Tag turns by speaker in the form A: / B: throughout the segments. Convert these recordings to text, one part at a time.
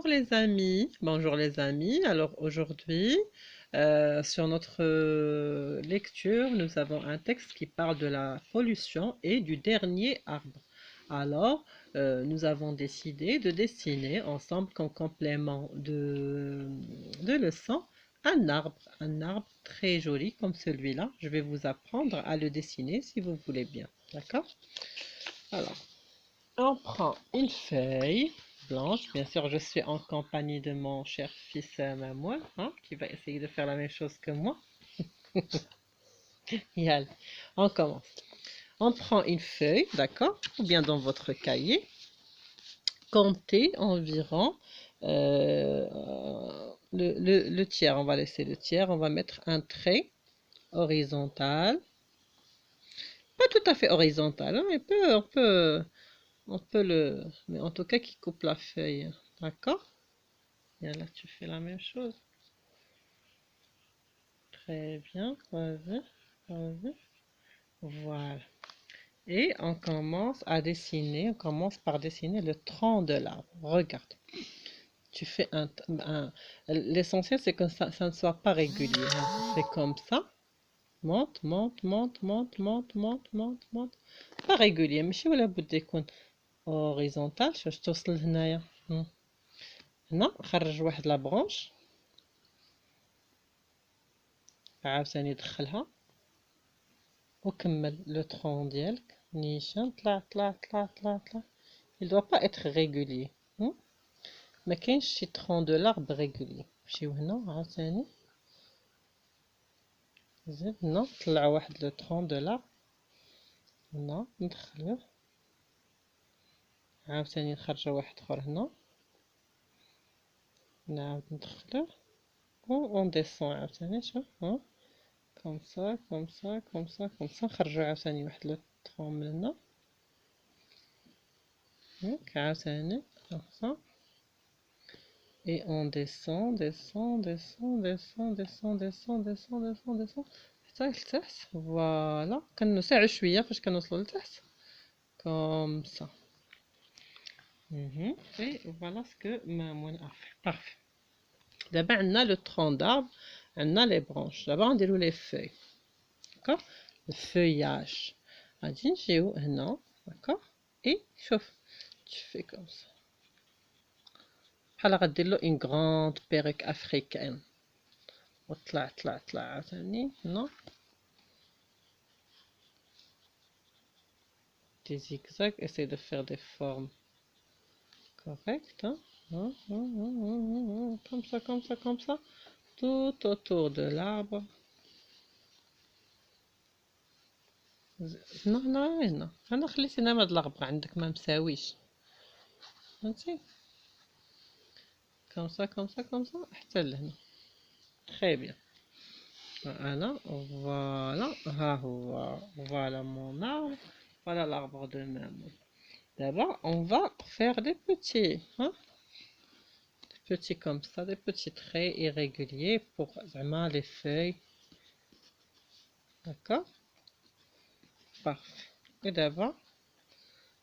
A: Bonjour les amis. Alors aujourd'hui, sur notre lecture, nous avons un texte qui parle de la pollution et du dernier arbre. Alors, nous avons décidé de dessiner ensemble comme complément de leçon un arbre très joli comme celui-là. Je vais vous apprendre à le dessiner si vous voulez bien. D'accord? Alors, on prend une feuille blanche. Bien sûr, je suis en compagnie de mon cher fils Mamoun, hein, qui va essayer de faire la même chose que moi. Et allez, on commence. On prend une feuille, d'accord, ou bien dans votre cahier. Comptez environ le tiers. On va laisser le tiers. On va mettre un trait horizontal. Pas tout à fait horizontal, hein, on peut le... Mais en tout cas, qui coupe la feuille. D'accord? Et là, tu fais la même chose. Très bien. Vas-y. Vas-y. Voilà. Et on commence à dessiner. On commence par dessiner le tronc de l'arbre. Regarde. Tu fais l'essentiel, c'est que ça ne soit pas régulier. C'est comme ça. Monte, monte, monte, monte, monte, monte, monte, monte. pas régulier. ماشي ولا بد يكون horizontal. باش توصل هنايا. هنا خرج واحد لا برونش. عاوتاني دخلها وكمل لو ترون ديالك نيشان. طلع طلع طلع طلع طلع. il doit pas être régulier. ما كاينش شي ترون دو لارب régulier. نمشيو هنا عاوتاني زيد هنا طلع واحد لو ترون دو لارب. هنا ندخلوه عاوتاني نخرجو واحد اخر هنا نعاود ندخلوه و اون ديسون عاوتاني. شوف كوم سا كوم سا كوم سا كوم سا. نخرجو عاوتاني واحد لو ترون من هنا هاك عاوتاني كوم سا. Et on descend, descend, descend, descend, descend, descend, descend, descend, descend. حتى لتحت. فوالا كنساعد شويه فاش كنوصلو لتحت كوم سا. Et voilà ce que Mamoun a fait. Parfait. D'abord on a le tronc d'arbre, on a les branches. D'abord on déroule les feuilles. D'accord? Le feuillage. غادي نجيو هنا. D'accord? Et شوف tu fais comme ça. بحال غدير له une grande perruque africaine. وطلع طلع طلع عاوتاني هنا des zigzags. Essaye de faire des formes correctes, hein? Comme ça, comme ça, comme ça, tout autour de l'arbre. هنا انا خليت هنا هاد الاربعه عندك ما مساويش فهمتي. comme ça comme ça comme ça حتى لهنا. très bien. انا voilà ها هو. voilà mon arbre. voilà l'arbre de Mamoun. D'abord on va faire des petits, hein, des petits comme ça, des petits traits irréguliers pour vraiment les feuilles. D'accord? Parfait. Et d'abord,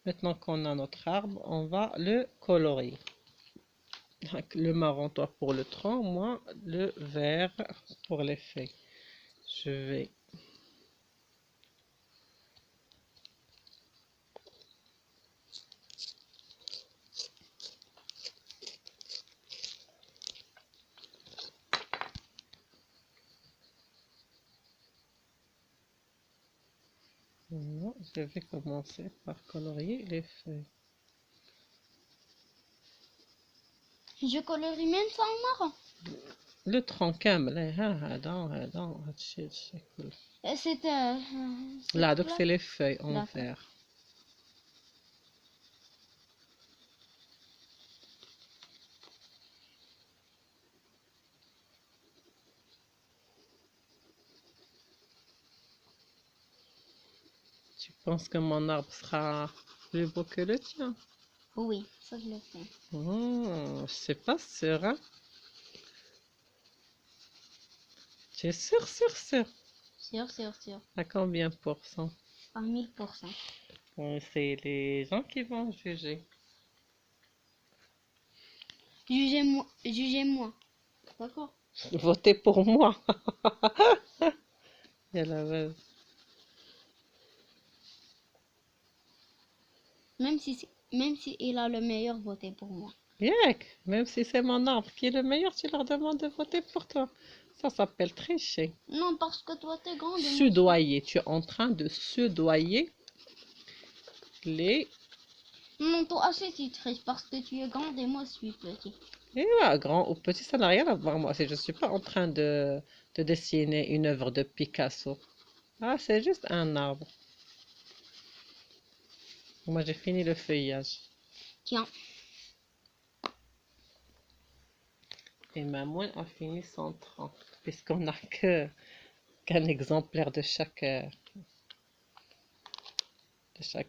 A: maintenant qu'on a notre arbre, on va le colorier. Donc, le marron toi pour le tronc, moi le vert pour les feuilles. Je vais commencer par colorier les feuilles.
B: Je colorie même ça en marron.
A: Le tronc كامل. هذا هادشي كله.
B: C'est
A: Là donc c'est les feuilles en vert. Tu penses que mon arbre sera plus beau que le tien?
B: Oui, ça je le sais.
A: Je sais pas sûr, hein? Tu es sûr, sûr, sûr?
B: Sûr, sûr, sûr.
A: À combien pour cent?
B: À 1000%.
A: C'est les gens qui vont juger.
B: Jugez-moi. Jugez-moi. D'accord?
A: Votez pour moi. يلا vas-y.
B: Même si il a le meilleur, votez pour moi.
A: Yak, même si c'est mon arbre qui est le meilleur, tu leur demandes de voter pour toi. Ça s'appelle tricher.
B: Non, parce que toi, t'es grande et moi,
A: Soudoyer. Tu es en train de soudoyer les...
B: non, toi aussi, tu triches parce que tu es grande et moi, je suis petit.
A: Et voilà, grand ou petit, ça n'a rien à voir. Moi, je ne suis pas en train de dessiner une œuvre de Picasso. Ah, c'est juste un arbre. Moi, j'ai fini le feuillage.
B: Tiens.
A: Et Mamoun a fini son tronc, puisqu'on n'a qu'un exemplaire de chaque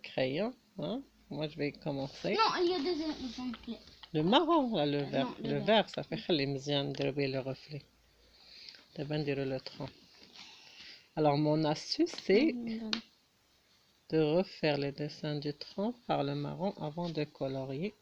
A: crayon. Hein. Moi, je vais commencer.
B: Non, il y a des exemplaires.
A: Le marron, là, le vert.
B: Non,
A: Le vert, ça fait خلي مزيان نديرو le reflet. دابا نديرو le tronc. Alors, mon astuce, c'est de refaire les dessins du tronc par le marron avant de colorier.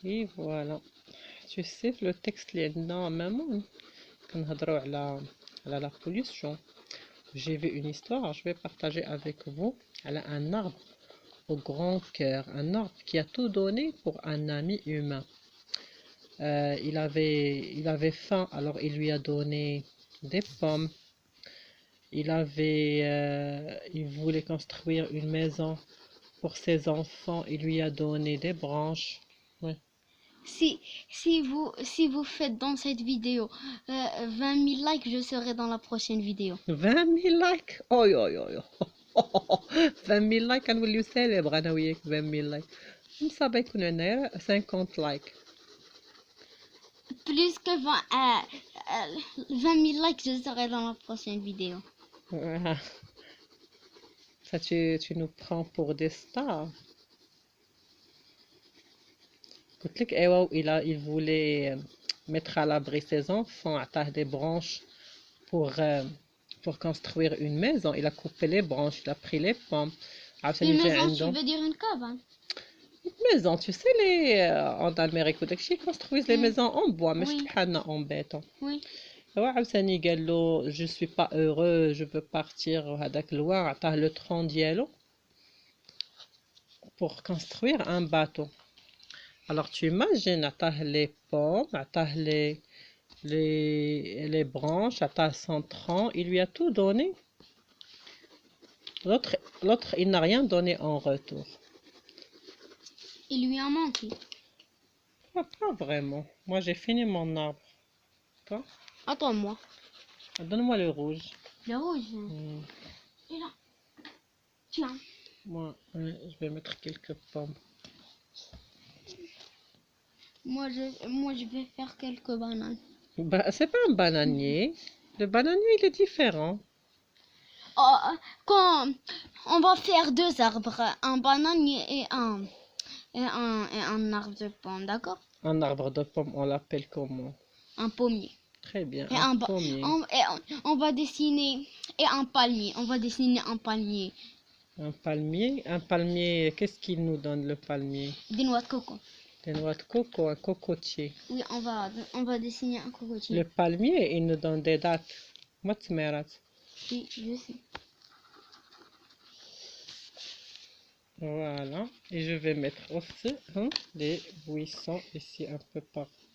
A: Et voilà. Tu sais, le texte اللي عندنا maman كنهضروا على la pollution. J'ai vu une histoire, je vais partager avec vous. Elle a un arbre au grand cœur, un arbre qui a tout donné pour un ami humain. Il avait faim, alors il lui a donné des pommes. Il voulait construire une maison pour ses enfants, il lui a donné des branches. Ouais.
B: Si vous faites dans cette vidéo 20 000 likes, je serai dans la prochaine vidéo.
A: 20 000 likes. Oh yo yo yo. 20 000 likes كنوليو سيليبر انا وياك 20 000 لايك. مصابة يكون عندنا 50 لايك.
B: Plus que 20 000 likes, je serai dans la prochaine vidéo.
A: Voilà. Ça, tu nous prends pour des stars. قلت لك ايوا il voulait mettre à l'abri ses enfants, عطاه des branches pour construire une maison. Il a coupé les branches, il a pris les pommes. عاوتاني
B: Une
A: جا
B: maison,
A: عنده
B: tu veux dire une cabane?
A: une maison, tu sais en Amérique وداكشي ils construisent les maisons en bois ماشي
B: Oui.
A: بحالنا en béton.
B: Oui.
A: ايوا عاوتاني قال له je suis pas heureux, je veux partir هذاك الوار عطاه le tronc ديالو pour construire un bateau. Alors tu imagines, عطاه les pommes, عطاه les branches, عطاه son tronc, il lui a tout donné. L'autre, il n'a rien donné en retour.
B: Il lui a menti.
A: Pas vraiment. Moi, j'ai fini mon arbre. Toi?
B: Attends-moi.
A: Donne-moi le rouge.
B: Le rouge.
A: Hmm.
B: Et là. Tiens.
A: Moi, je vais mettre quelques pommes.
B: Moi, je vais faire quelques bananes.
A: Bah, c'est pas un bananier. Le bananier, il est différent.
B: Oh, quand on va faire deux arbres, un bananier et un arbre de pomme, d'accord?
A: Un arbre de pomme, on l'appelle comment?
B: Un pommier.
A: Très bien,
B: Et
A: un pommier.
B: on va dessiner et un palmier. On va dessiner un palmier.
A: Un palmier, qu'est-ce qu'il nous donne le palmier?
B: Des noix de coco.
A: Des noix de coco, un cocotier.
B: Oui, on va dessiner un cocotier.
A: Le palmier, il nous donne des dattes. Matmerat.
B: Oui, je sais.
A: Voilà. Et je vais mettre aussi des buissons ici un peu partout.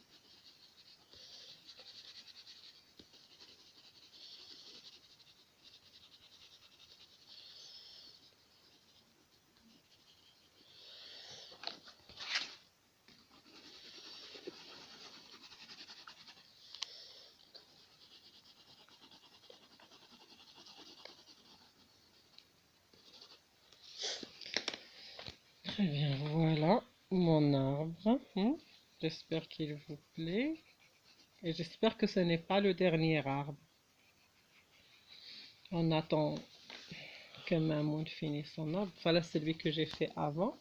A: Très bien, voilà mon arbre. J'espère qu'il vous plaît. Et j'espère que ce n'est pas le dernier arbre. On attend que Mamoun finit son arbre. Voilà celui que j'ai fait avant.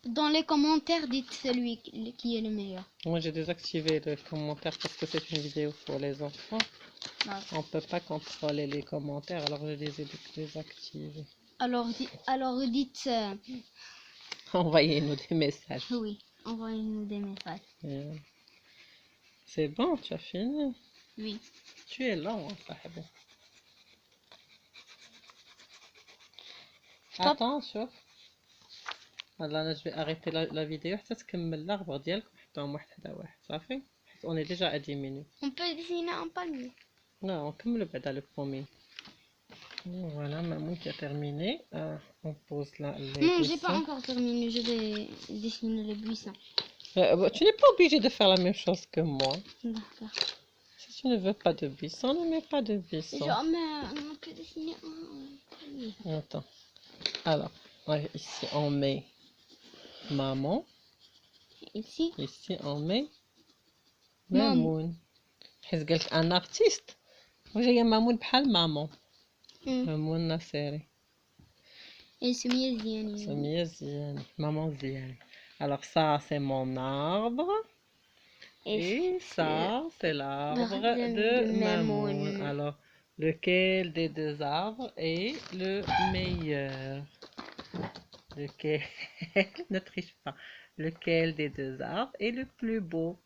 B: Dans les commentaires, dites celui qui est le meilleur.
A: Moi, j'ai désactivé le commentaire parce que c'est une vidéo pour les enfants.
B: Ah.
A: On ne peut pas contrôler les commentaires, alors je les ai désactivés.
B: Alors dites
A: Envoyez-nous des messages.
B: oui, envoyez-nous des messages.
A: C'est bon, tu as fini.
B: Oui.
A: Tu es lent, hein, Sahaba. Attends, شوف. هلا أنا je vais arrêter la vidéo حتى تكمل الأخبار ديالك وحطهم واحد حدا واحد صافي حيت on est déjà à 10 minutes.
B: On peut dessiner un palmier.
A: Non, نكملو بعدا le premier. Voilà, Mamoun qui a terminé. On pose là les
B: Non, j'ai pas
A: dessins.
B: encore terminé. Je vais dessiner les buissons.
A: Tu n'es pas obligé de faire la même chose que moi.
B: D'accord.
A: Si tu ne veux pas de buisson, ne mets pas de buisson.
B: Genre, mais on peut dessiner un palmier.
A: Attends. Alors, ici on met maman.
B: Ici.
A: Ici on met
B: Mamoun.
A: Mamoun. حيت قالك un artiste. وجاية Mamoun بحال maman. Mamoun Nasseri.
B: Et Soumia Ziani.
A: Soumia Ziani. Maman Ziani. Alors ça c'est mon arbre. Et ça c'est l'arbre de Mamoun. Alors, lequel des deux arbres est le meilleur? Lequel, ne triche pas. Lequel des deux arbres est le plus beau?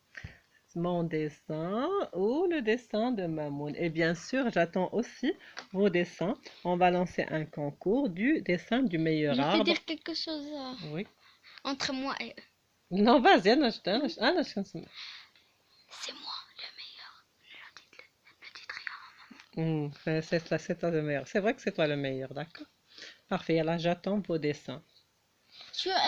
A: Mon dessin ou le dessin de Mamoun? Et bien sûr, j'attends aussi vos dessins. On va lancer un concours du dessin du meilleur arbre.
B: Je peux dire quelque chose
A: Oui.
B: entre moi et eux.
A: Non, vas-y, Anna,
B: C'est moi le meilleur. Ne dites rien.
A: c'est toi le meilleur. C'est vrai que c'est toi le meilleur, d'accord? Parfait, alors j'attends vos dessins.
B: Tu as